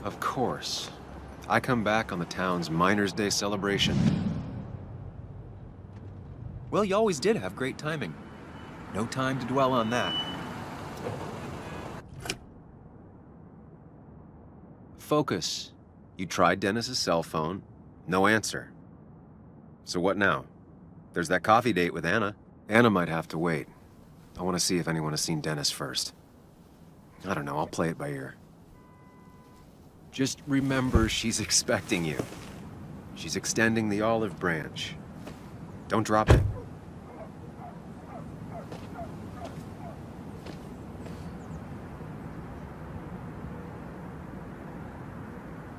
Of course. I come back on the town's Miners' Day celebration. Well, you always did have great timing. No time to dwell on that. Focus. You tried Dennis's cell phone. No answer. So what now? There's that coffee date with Anna. Anna might have to wait. I want to see if anyone has seen Dennis first. I don't know, I'll play it by ear. Just remember she's expecting you. She's extending the olive branch. Don't drop it.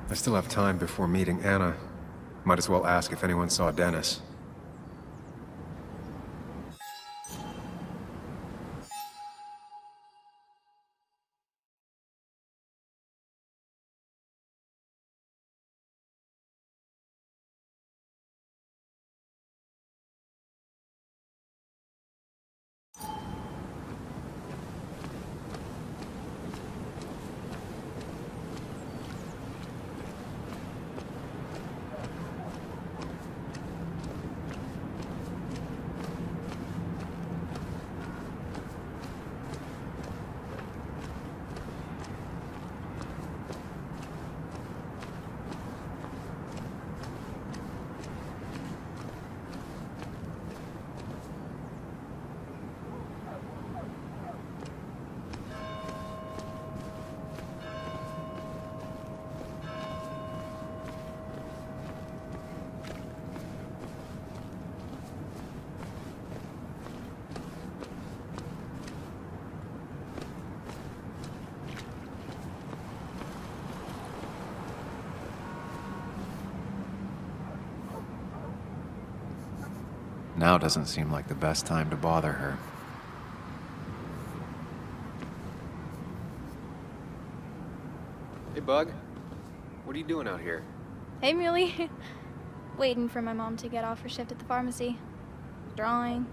I still have time before meeting Anna. Might as well ask if anyone saw Dennis. Now doesn't seem like the best time to bother her. Hey, Bug. What are you doing out here? Hey, Muley. Waiting for my mom to get off her shift at the pharmacy. Drawing.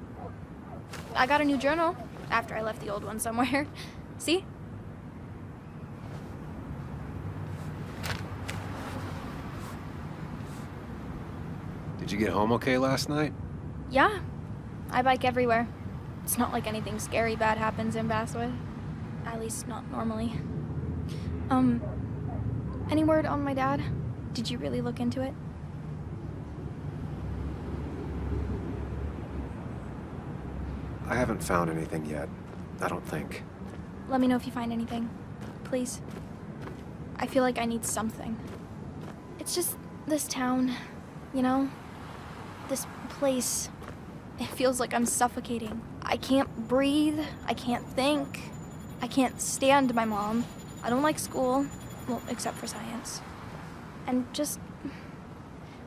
I got a new journal after I left the old one somewhere. See? Did you get home okay last night? Yeah. I bike everywhere. It's not like anything scary bad happens in Basswood. At least not normally. Any word on my dad? Did you really look into it? I haven't found anything yet. I don't think. Let me know if you find anything. Please. I feel like I need something. It's just this town, you know? This place. It feels like I'm suffocating. I can't breathe. I can't think. I can't stand my mom. I don't like school. Well, except for science. And just...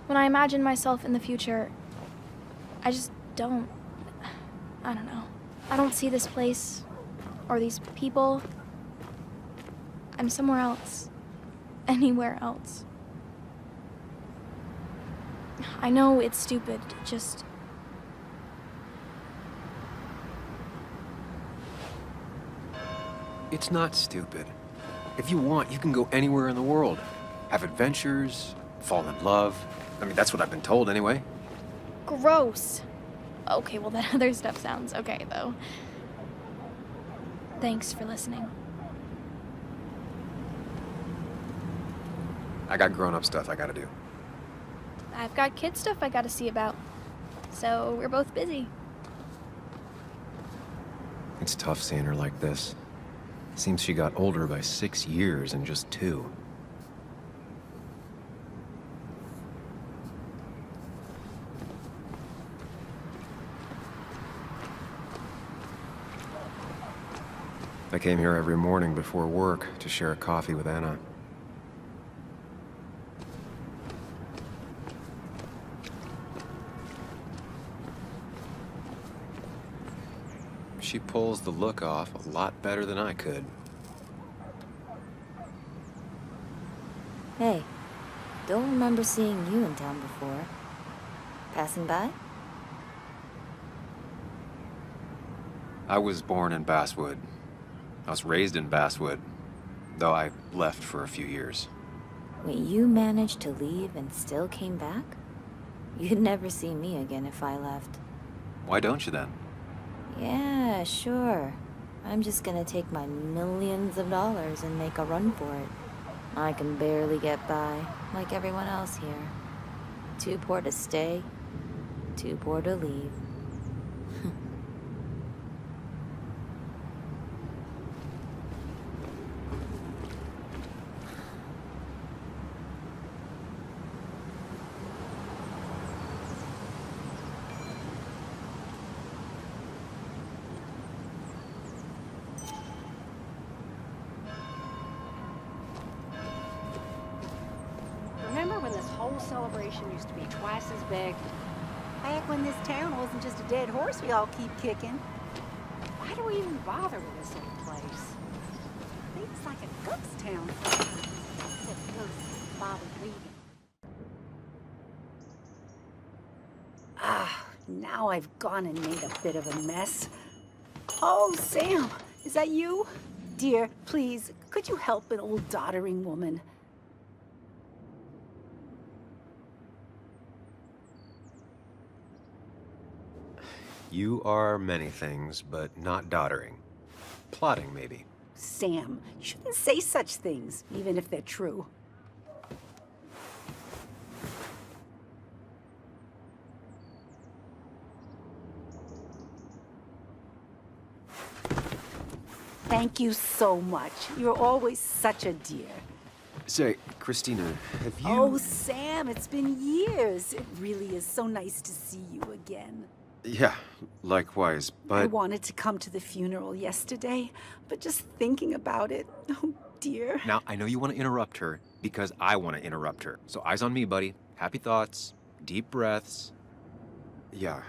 when I imagine myself in the future, I just don't... I don't know. I don't see this place. Or these people. I'm somewhere else. Anywhere else. I know it's stupid, just... It's not stupid. If you want, you can go anywhere in the world. Have adventures, fall in love. I mean, that's what I've been told anyway. Gross. Okay, well, that other stuff sounds okay, though. Thanks for listening. I got grown-up stuff I gotta do. I've got kid stuff I gotta see about. So we're both busy. It's tough seeing her like this. Seems she got older by 6 years in just 2. I came here every morning before work to share a coffee with Anna. She pulls the look off a lot better than I could. Hey, don't remember seeing you in town before. Passing by? I was born in Basswood. I was raised in Basswood, though I left for a few years. Wait, you managed to leave and still came back? You'd never see me again if I left. Why don't you then? Yeah, sure. I'm just gonna take my millions of dollars and make a run for it. I can barely get by, like everyone else here. Too poor to stay, too poor to leave. Remember when this whole celebration used to be twice as big? Back when this town wasn't just a dead horse we all keep kicking. Why do we even bother with this old place? I think it's like a ghost town. Except ghosts bothered leaving. Now I've gone and made a bit of a mess. Oh, Sam, is that you? Dear, please, could you help an old doddering woman? You are many things, but not doddering. Plotting, maybe. Sam, you shouldn't say such things, even if they're true. Thank you so much. You're always such a dear. Say, Christina, have you... Oh, Sam, it's been years. It really is so nice to see you again. Yeah, likewise, but... I wanted to come to the funeral yesterday, but just thinking about it, oh dear. Now, I know you want to interrupt her, because I want to interrupt her. So eyes on me, buddy. Happy thoughts, deep breaths. Yeah,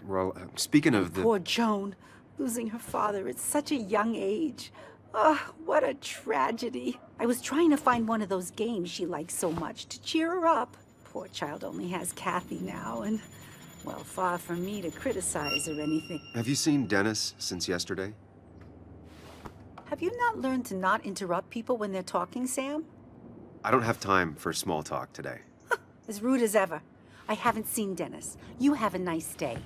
well, speaking of the... Poor Joan, losing her father at such a young age. Oh, what a tragedy. I was trying to find one of those games she likes so much to cheer her up. Poor child only has Kathy now, and, well, far from me to criticize or anything. Have you seen Dennis since yesterday? Have you not learned to not interrupt people when they're talking, Sam? I don't have time for small talk today. As rude as ever. I haven't seen Dennis. You have a nice day.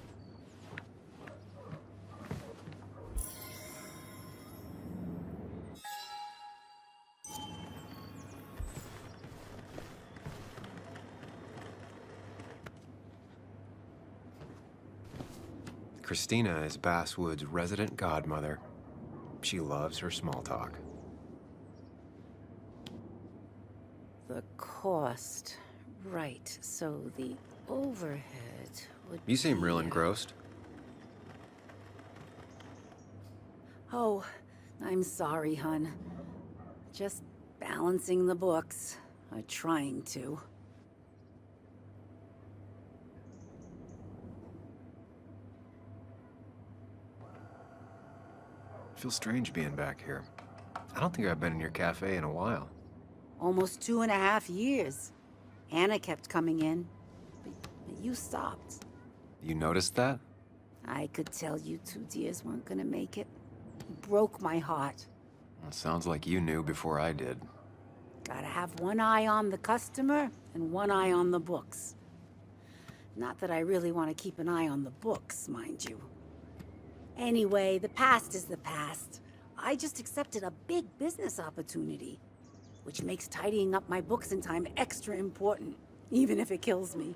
Christina is Basswood's resident godmother. She loves her small talk. The cost. Right, so the overhead would You seem real be- engrossed. Oh, I'm sorry, hun. Just balancing the books. Or trying to. Feels strange being back here. I don't think I've been in your cafe in a while. Almost 2.5 years. Anna kept coming in, but you stopped. You noticed that? I could tell you two dears weren't gonna make it. It broke my heart. Well, sounds like you knew before I did. Gotta have one eye on the customer and one eye on the books. Not that I really want to keep an eye on the books, mind you. Anyway, the past is the past. I just accepted a big business opportunity, which makes tidying up my books in time extra important, even if it kills me.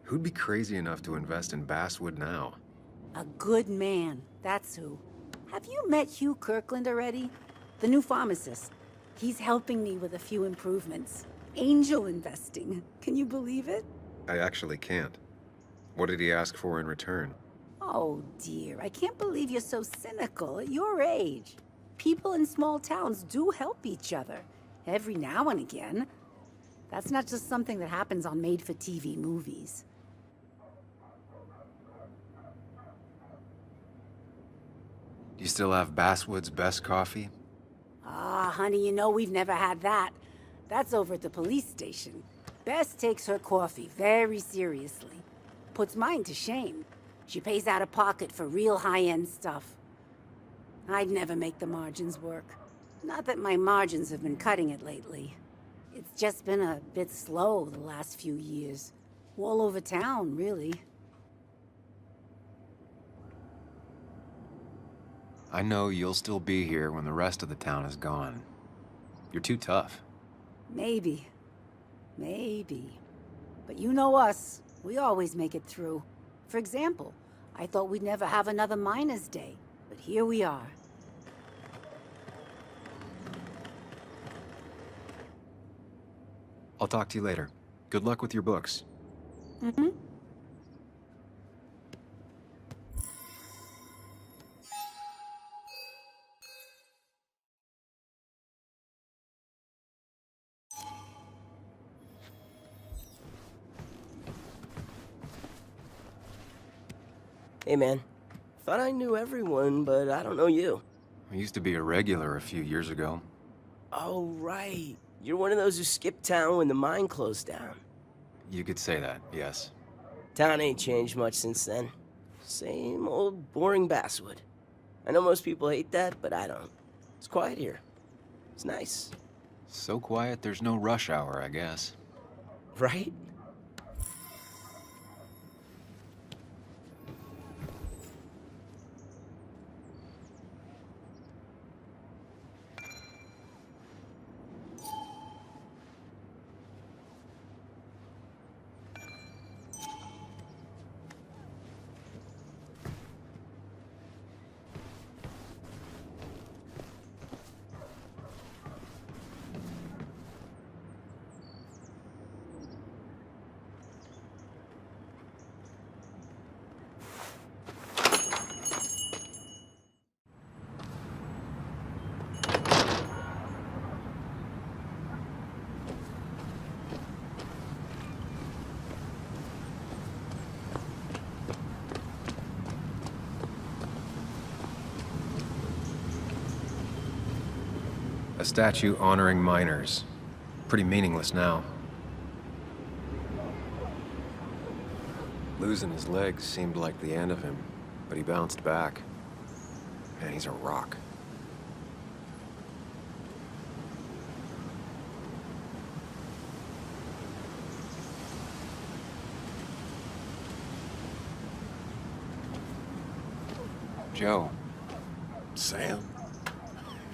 Who'd be crazy enough to invest in Basswood now? A good man, that's who. Have you met Hugh Kirkland already? The new pharmacist. He's helping me with a few improvements. Angel investing. Can you believe it? I actually can't. What did he ask for in return? Oh dear, I can't believe you're so cynical at your age. People in small towns do help each other, every now and again. That's not just something that happens on made-for-TV movies. Do you still have Basswood's best coffee? Ah, honey, you know we've never had that. That's over at the police station. Bess takes her coffee very seriously. Puts mine to shame. She pays out of pocket for real high-end stuff. I'd never make the margins work. Not that my margins have been cutting it lately. It's just been a bit slow the last few years. All over town, really. I know you'll still be here when the rest of the town is gone. You're too tough. Maybe. Maybe. But you know us. We always make it through. For example, I thought we'd never have another Miners' Day, but here we are. I'll talk to you later. Good luck with your books. Mm-hmm. Hey man, thought I knew everyone, but I don't know you. I used to be a regular a few years ago. Oh right, you're one of those who skipped town when the mine closed down. You could say that, yes. Town ain't changed much since then. Same old boring basswood. I know most people hate that, but I don't. It's quiet here. It's nice. So quiet there's no rush hour, I guess. Right? A statue honoring miners. Pretty meaningless now. Losing his legs seemed like the end of him, but he bounced back. Man, he's a rock. Joe. Sam?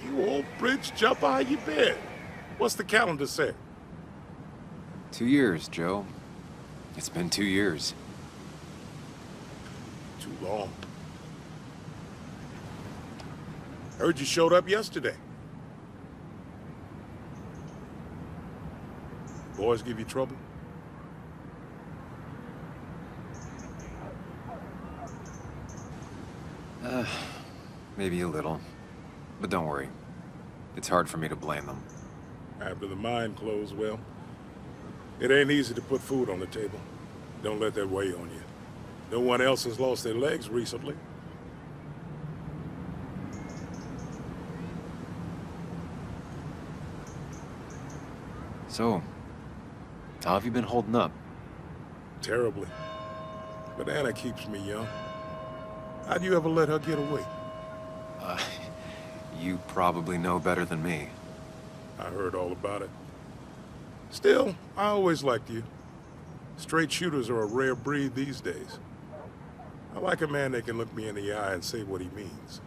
You old bridge jumper, how you been? What's the calendar say? 2 years, Joe. It's been 2 years. Too long. Heard you showed up yesterday. Boys give you trouble? Maybe a little. But don't worry. It's hard for me to blame them. After the mine closed, well, it ain't easy to put food on the table. Don't let that weigh on you. No one else has lost their legs recently. So, how have you been holding up? Terribly. But Anna keeps me young. How'd you ever let her get away? You probably know better than me. I heard all about it. Still, I always liked you. Straight shooters are a rare breed these days. I like a man that can look me in the eye and say what he means.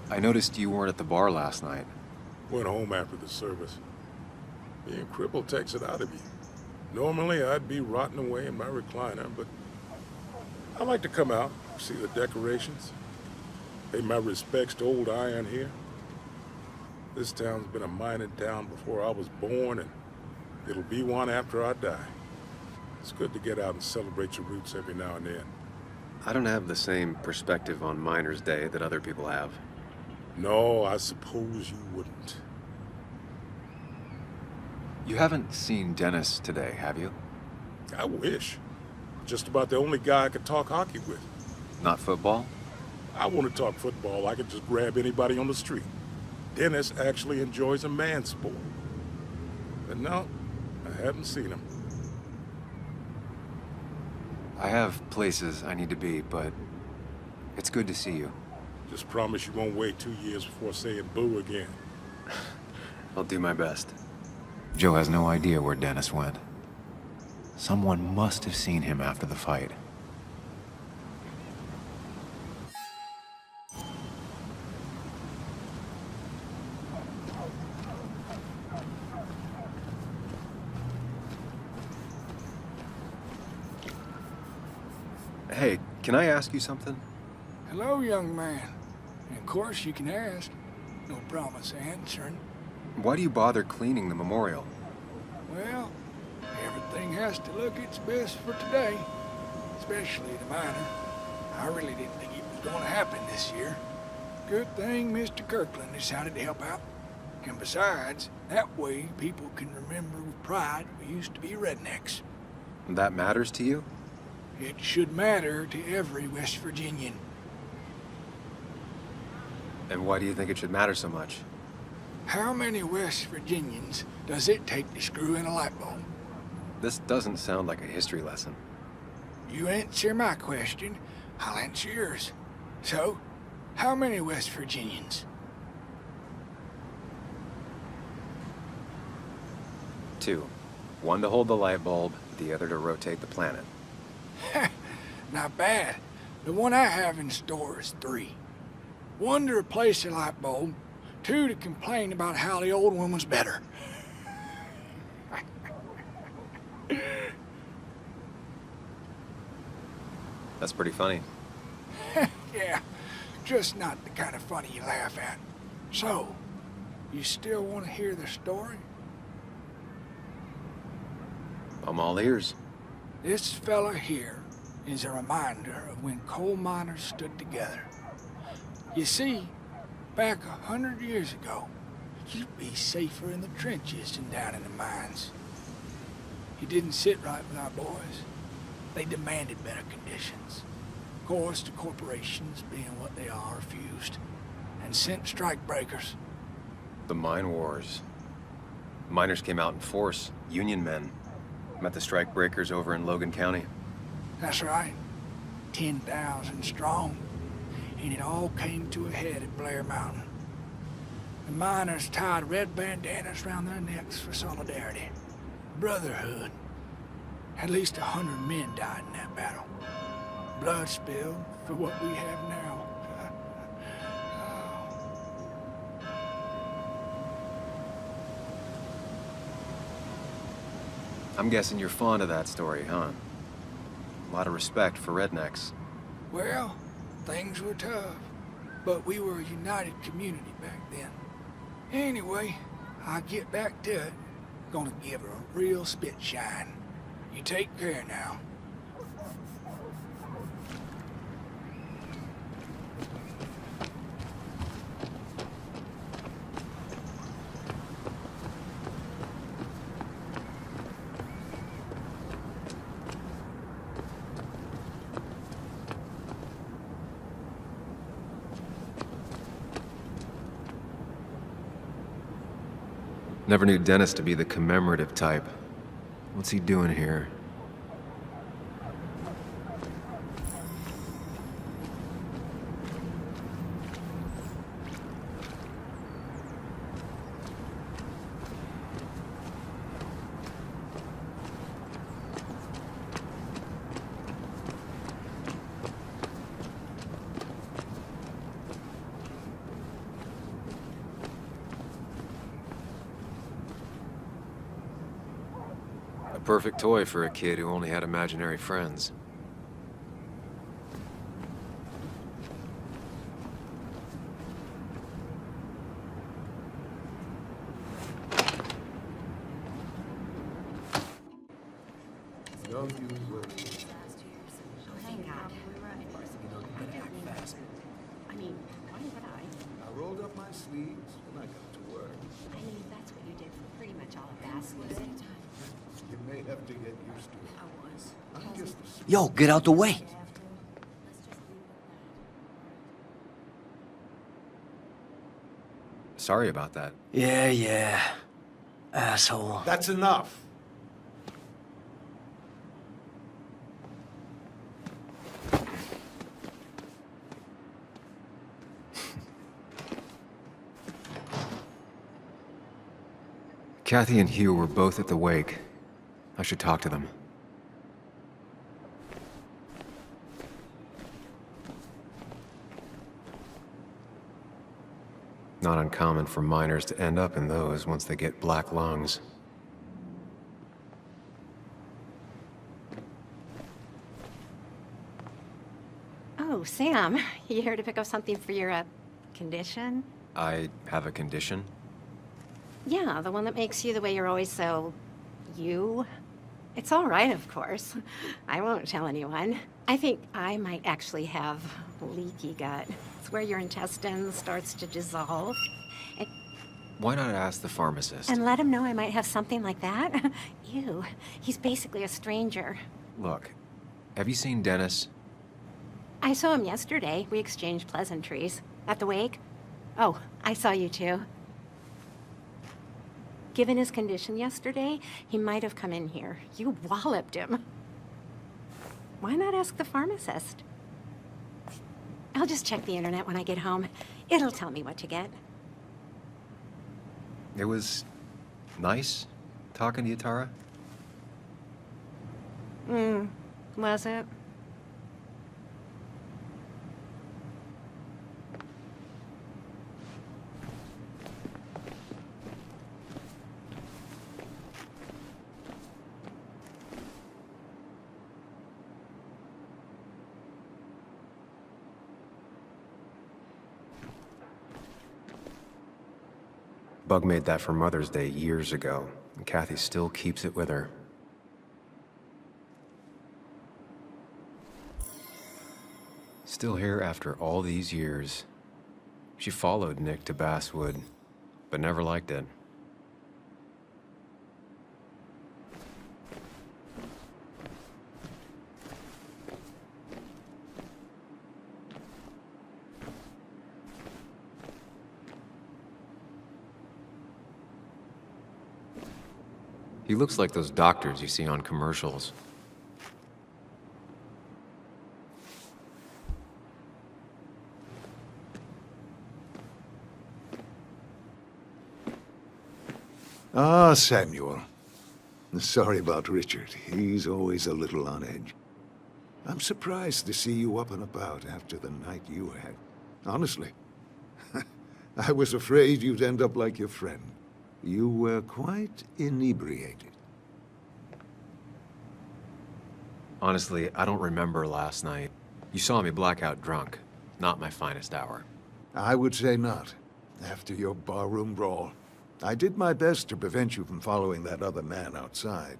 I noticed you weren't at the bar last night. Went home after the service. Being crippled takes it out of you. Normally, I'd be rotting away in my recliner, but I like to come out, see the decorations, pay my respects to old iron here. This town's been a mining town before I was born, and it'll be one after I die. It's good to get out and celebrate your roots every now and then. I don't have the same perspective on Miners' Day that other people have. No, I suppose you wouldn't. You haven't seen Dennis today, have you? I wish. Just about the only guy I could talk hockey with. Not football? I want to talk football. I could just grab anybody on the street. Dennis actually enjoys a man sport. But no, I haven't seen him. I have places I need to be, but it's good to see you. Just promise you won't wait 2 years before saying boo again. I'll do my best. Joe has no idea where Dennis went. Someone must have seen him after the fight. Hey, can I ask you something? Hello, young man. And of course you can ask. No promise answering. Why do you bother cleaning the memorial? Well, everything has to look its best for today. Especially the miner. I really didn't think it was going to happen this year. Good thing Mr. Kirkland decided to help out. And besides, that way people can remember with pride we used to be rednecks. That matters to you? It should matter to every West Virginian. And why do you think it should matter so much? How many West Virginians does it take to screw in a light bulb? This doesn't sound like a history lesson. You answer my question, I'll answer yours. So, how many West Virginians? 2. One to hold the light bulb, the other to rotate the planet. Not bad. The one I have in store is 3. 1 to replace the light bulb, 2 to complain about how the old one was better. That's pretty funny. Yeah, just not the kind of funny you laugh at. So, you still want to hear the story? I'm all ears. This fella here is a reminder of when coal miners stood together. You see, back 100 years ago, you'd be safer in the trenches than down in the mines. He didn't sit right with our boys. They demanded better conditions. Of course, the corporations, being what they are, refused and sent strikebreakers. The mine wars. Miners came out in force. Union men. Met the strikebreakers over in Logan County. That's right. 10,000 strong. And it all came to a head at Blair Mountain. The miners tied red bandanas around their necks for solidarity. Brotherhood. At least 100 men died in that battle. Blood spilled for what we have now. I'm guessing you're fond of that story, huh? A lot of respect for rednecks. Well, things were tough, but we were a united community back then. Anyway, I get back to it. Gonna give her a real spit shine. You take care now. Never knew Dennis to be the commemorative type. What's he doing here? Perfect toy for a kid who only had imaginary friends. I rolled up my sleeves and I got to work. I mean, that's what you did for pretty much all of basketball. You may have to get used to it. I guess the Yo, get out the way. Sorry about that. Yeah. Asshole. That's enough. Kathy and Hugh were both at the wake. I should talk to them. Not uncommon for miners to end up in those once they get black lungs. Oh, Sam, you here to pick up something for your, condition? I have a condition? Yeah, the one that makes you the way you're always so... you? It's all right, of course. I won't tell anyone. I think I might actually have leaky gut. It's where your intestine starts to dissolve. Why not ask the pharmacist? And let him know I might have something like that? Ew, he's basically a stranger. Look, have you seen Dennis? I saw him yesterday. We exchanged pleasantries. At the wake? Oh, I saw you too. Given his condition yesterday, he might have come in here. You walloped him. Why not ask the pharmacist? I'll just check the internet when I get home. It'll tell me what to get. It was nice talking to you, Tara. Was it? Bug made that for Mother's Day years ago, and Kathy still keeps it with her. Still here after all these years. She followed Nick to Basswood, but never liked it. He looks like those doctors you see on commercials. Ah, Samuel. Sorry about Richard. He's always a little on edge. I'm surprised to see you up and about after the night you had. Honestly. I was afraid you'd end up like your friend. You were quite inebriated. Honestly, I don't remember last night. You saw me blackout drunk. Not my finest hour. I would say not, after your barroom brawl. I did my best to prevent you from following that other man outside.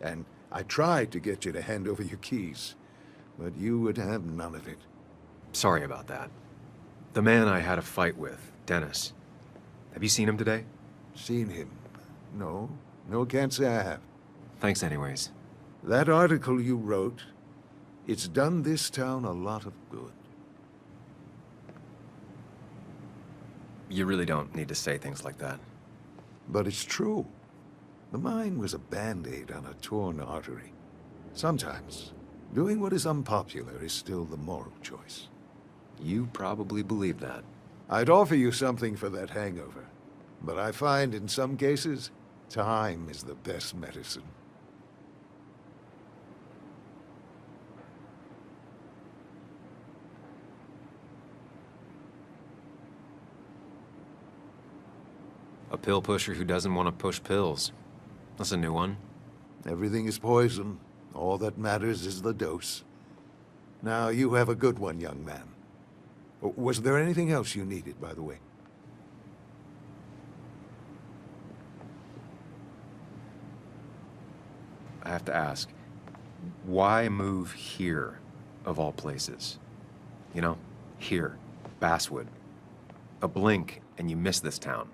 And I tried to get you to hand over your keys, but you would have none of it. Sorry about that. The man I had a fight with, Dennis. Have you seen him today? Seen him? No. No, can't say I have. Thanks anyways. That article you wrote, it's done this town a lot of good. You really don't need to say things like that. But it's true. The mine was a band-aid on a torn artery. Sometimes, doing what is unpopular is still the moral choice. You probably believe that. I'd offer you something for that hangover. But I find in some cases, time is the best medicine. A pill pusher who doesn't want to push pills. That's a new one. Everything is poison. All that matters is the dose. Now, you have a good one, young man. Was there anything else you needed, by the way? I have to ask, why move here, of all places? You know, here, Basswood. A blink and you miss this town.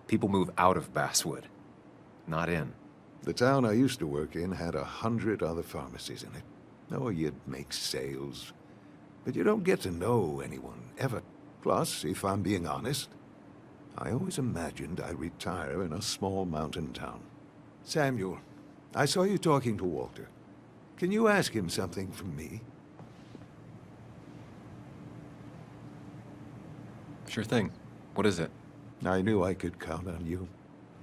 People move out of Basswood, not in. The town I used to work in had 100 other pharmacies in it. Oh, you'd make sales. But you don't get to know anyone, ever. Plus, if I'm being honest, I always imagined I'd retire in a small mountain town. Samuel, I saw you talking to Walter. Can you ask him something from me? Sure thing. What is it? I knew I could count on you.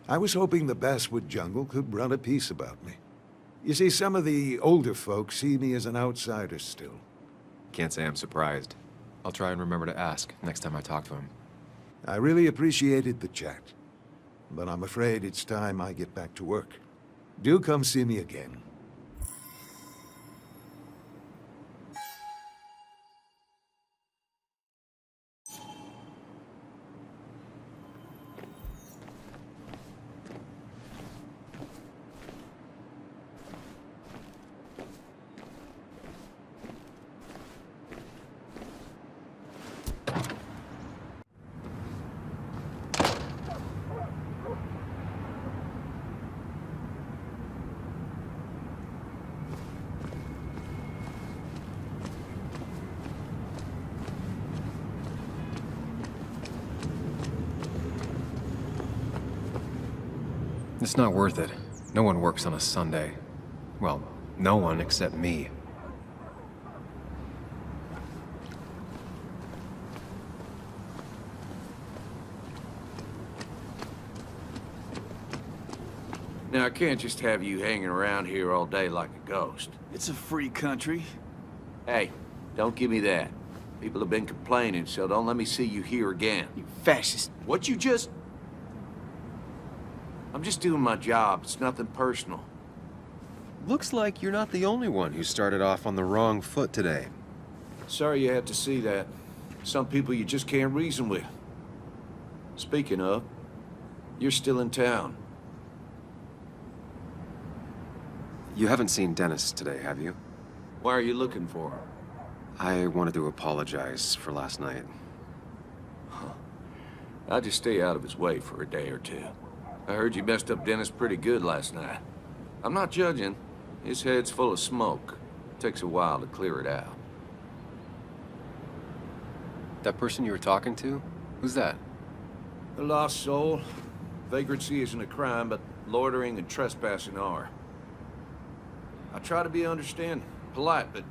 I was hoping the basswood jungle could run a piece about me. You see, some of the older folks see me as an outsider still. Can't say I'm surprised. I'll try and remember to ask next time I talk to him. I really appreciated the chat, but I'm afraid it's time I get back to work. Do come see me again. It's not worth it. No one works on a Sunday. Well, no one except me. Now, I can't just have you hanging around here all day like a ghost. It's a free country. Hey, don't give me that. People have been complaining, so don't let me see you here again. You fascist. What you just... I'm just doing my job. It's nothing personal. Looks like you're not the only one who started off on the wrong foot today. Sorry you had to see that. Some people you just can't reason with. Speaking of, you're still in town. You haven't seen Dennis today, have you? Why are you looking for him? I wanted to apologize for last night. I'll just stay out of his way for a day or two. I heard you messed up Dennis pretty good last night. I'm not judging. His head's full of smoke. It takes a while to clear it out. That person you were talking to? Who's that? A lost soul. Vagrancy isn't a crime, but loitering and trespassing are. I try to be understanding, polite, but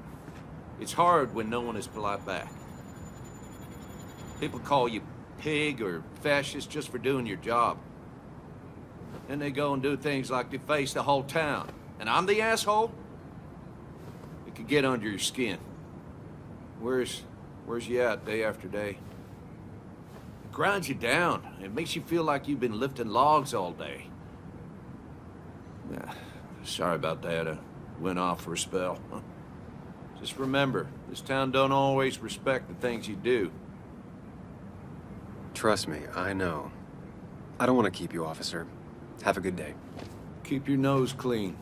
it's hard when no one is polite back. People call you pig or fascist just for doing your job. Then they go and do things like deface the whole town. And I'm the asshole? It could get under your skin. Where's you at day after day? It grinds you down. It makes you feel like you've been lifting logs all day. Sorry about that. I went off for a spell. Just remember, this town don't always respect the things you do. Trust me, I know. I don't want to keep you, officer. Have a good day. Keep your nose clean.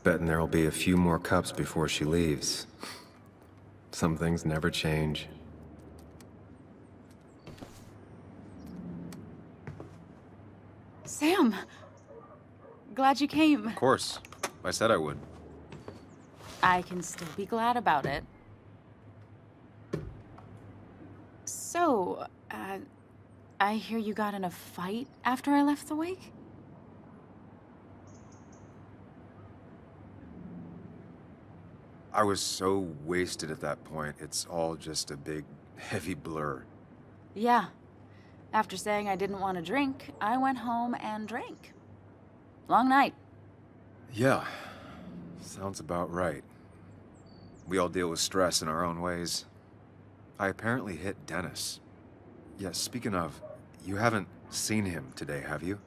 Betting there'll be a few more cups before she leaves. Some things never change. Sam! Glad you came. Of course. I said I would. I can still be glad about it. So, I hear you got in a fight after I left the wake? I was so wasted at that point, it's all just a big, heavy blur. Yeah. After saying I didn't want to drink, I went home and drank. Long night. Yeah. Sounds about right. We all deal with stress in our own ways. I apparently hit Dennis. Yeah, speaking of, you haven't seen him today, have you?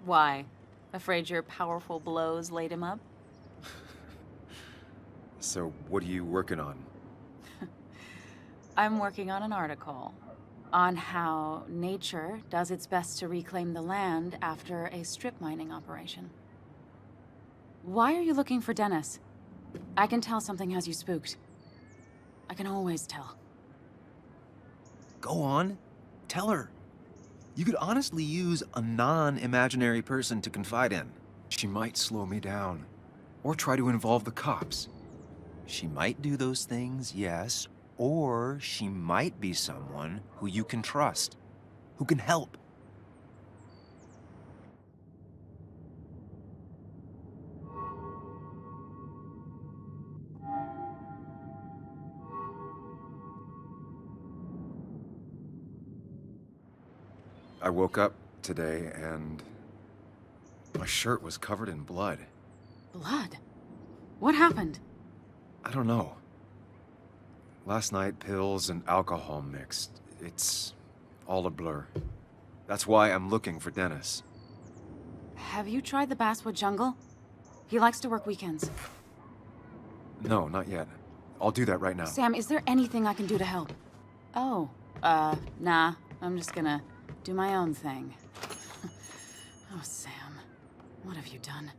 Why? Afraid your powerful blows laid him up? So, what are you working on? I'm working on an article on how nature does its best to reclaim the land after a strip mining operation. Why are you looking for Dennis? I can tell something has you spooked. I can always tell. Go on. Tell her. You could honestly use a non-imaginary person to confide in. She might slow me down, or try to involve the cops. She might do those things, yes, or she might be someone who you can trust, who can help. I woke up today and my shirt was covered in blood. Blood? What happened? I don't know. Last night, pills and alcohol mixed. It's all a blur. That's why I'm looking for Dennis. Have you tried the Basswood Jungle? He likes to work weekends. No, not yet. I'll do that right now. Sam, is there anything I can do to help? Oh, nah. I'm just gonna do my own thing. Oh, Sam. What have you done?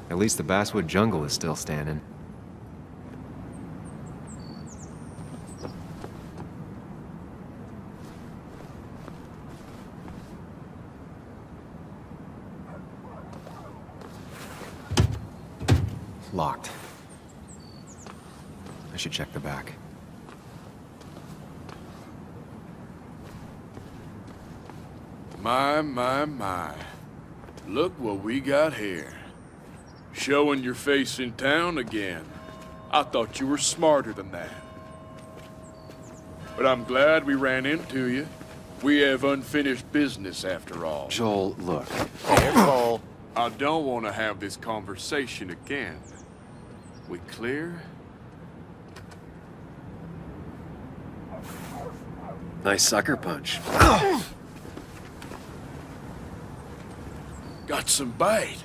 At least the Basswood Jungle is still standing. Locked. I should check the back. My. Look what we got here. Showing your face in town again. I thought you were smarter than that. But I'm glad we ran into you. We have unfinished business after all. Joel, look. Careful. I don't want to have this conversation again. We clear? Nice sucker punch. Got some bite.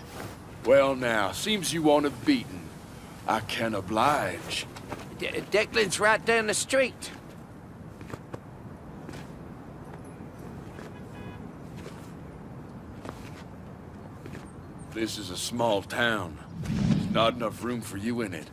Well now, seems you want it beaten. I can oblige. Declan's right down the street. This is a small town. There's not enough room for you in it.